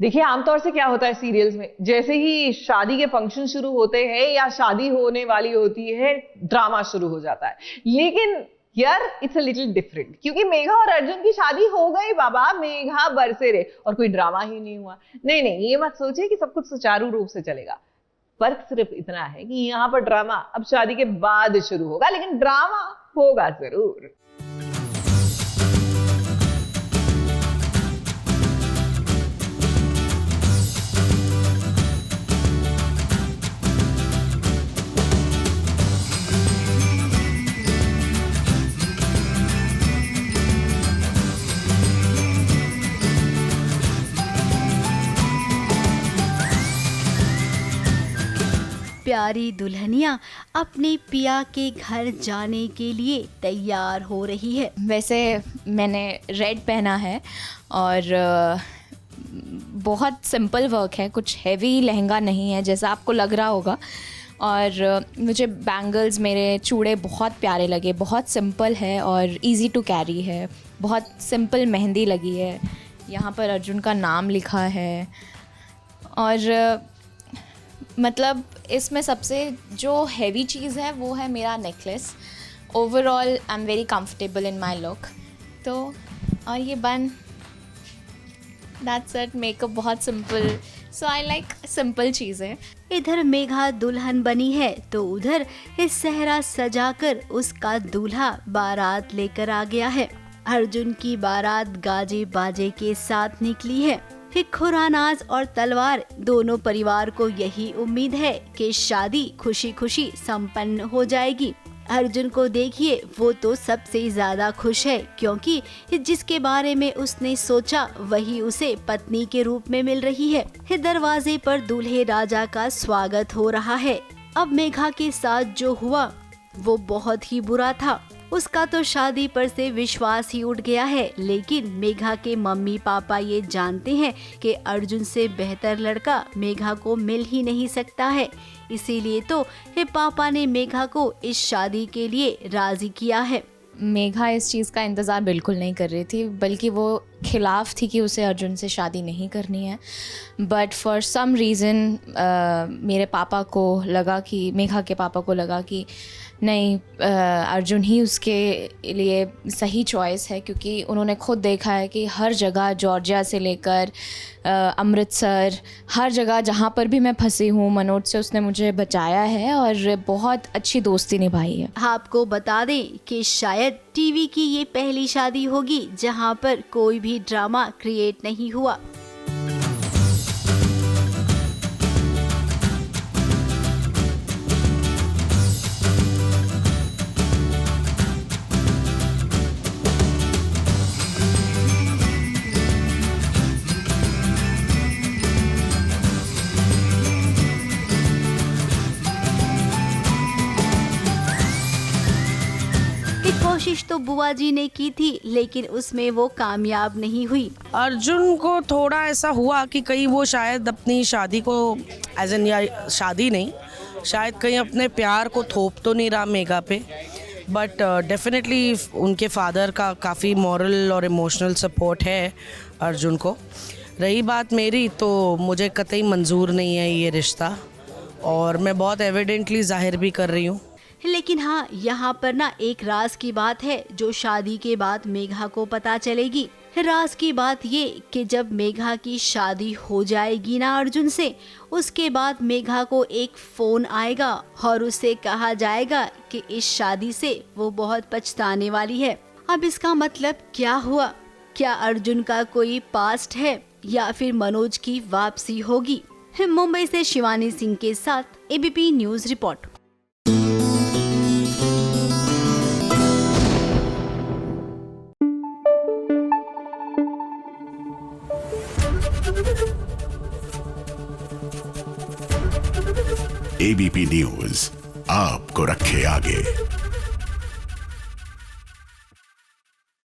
देखिए आमतौर से क्या होता है सीरियल्स में, जैसे ही शादी के फंक्शन शुरू होते हैं या शादी होने वाली होती है, ड्रामा शुरू हो जाता है। लेकिन यार इट्स अ लिटिल डिफरेंट, क्योंकि मेघा और अर्जुन की शादी हो गई बाबा, मेघा बरसे रे, और कोई ड्रामा ही नहीं हुआ। नहीं नहीं, ये मत सोचिए कि सब कुछ सुचारू रूप से चलेगा। फर्क सिर्फ इतना है कि यहाँ पर ड्रामा अब शादी के बाद शुरू होगा, लेकिन ड्रामा होगा जरूर। प्यारी दुल्हनिया अपने पिया के घर जाने के लिए तैयार हो रही है। वैसे मैंने रेड पहना है और बहुत सिंपल वर्क है, कुछ हैवी लहंगा नहीं है जैसा आपको लग रहा होगा। और मुझे बैंगल्स, मेरे चूड़े बहुत प्यारे लगे, बहुत सिंपल है और इजी टू कैरी है। बहुत सिंपल मेहंदी लगी है, यहाँ पर अर्जुन का नाम लिखा है। और मतलब इसमें सबसे जो हैवी चीज़ है वो है मेरा necklace. Overall I am very comfortable in my look. तो और ये बन, दैट्स इट। मेकअप बहुत simple, so I like simple चीज़ें। इधर मेघा दुल्हन बनी है तो उधर इस सहरा सजाकर उसका दूल्हा बारात लेकर आ गया है। अर्जुन की बारात गाजे बाजे के साथ निकली है। खुरानाज और तलवार दोनों परिवार को यही उम्मीद है कि शादी खुशी खुशी संपन्न हो जाएगी। अर्जुन को देखिए, वो तो सबसे ज्यादा खुश है, क्योंकि जिसके बारे में उसने सोचा वही उसे पत्नी के रूप में मिल रही है। दरवाजे पर दूल्हे राजा का स्वागत हो रहा है। अब मेघा के साथ जो हुआ वो बहुत ही बुरा था। उसका तो शादी पर से विश्वास ही उठ गया है, लेकिन मेघा के मम्मी पापा ये जानते हैं कि अर्जुन से बेहतर लड़का मेघा को मिल ही नहीं सकता है। इसीलिए तो पापा ने मेघा को इस शादी के लिए राजी किया है। मेघा इस चीज़ का इंतज़ार बिल्कुल नहीं कर रही थी, बल्कि वो खिलाफ़ थी कि उसे अर्जुन से शादी नहीं करनी है। बट फॉर सम रीज़न मेरे पापा को लगा कि, मेघा के पापा को लगा कि नहीं, अर्जुन ही उसके लिए सही चॉइस है, क्योंकि उन्होंने खुद देखा है कि हर जगह, जॉर्जिया से लेकर अमृतसर, हर जगह जहाँ पर भी मैं फंसी हूँ, मनोज से उसने मुझे बचाया है और बहुत अच्छी दोस्ती निभाई है। आपको बता दें कि शायद टीवी की ये पहली शादी होगी जहाँ पर कोई भी ड्रामा क्रिएट नहीं हुआ। कोशिश तो बुआ जी ने की थी, लेकिन उसमें वो कामयाब नहीं हुई। अर्जुन को थोड़ा ऐसा हुआ कि कहीं वो शायद अपनी शादी को एज एन, या शादी नहीं, शायद कहीं अपने प्यार को थोप तो नहीं रहा मेघा पे। बट डेफिनेटली उनके फादर का काफ़ी मॉरल और इमोशनल सपोर्ट है अर्जुन को। रही बात मेरी, तो मुझे कतई मंजूर नहीं है ये रिश्ता, और मैं बहुत एविडेंटली जाहिर भी कर रही हूँ। लेकिन हाँ, यहाँ पर ना एक राज की बात है जो शादी के बाद मेघा को पता चलेगी। राज की बात ये कि जब मेघा की शादी हो जाएगी ना अर्जुन से, उसके बाद मेघा को एक फोन आएगा और उससे कहा जाएगा कि इस शादी से वो बहुत पछताने वाली है। अब इसका मतलब क्या हुआ? क्या अर्जुन का कोई पास्ट है या फिर मनोज की वापसी होगी? मुंबई से शिवानी सिंह के साथ ABP news report. ABP news आपको रखे आगे।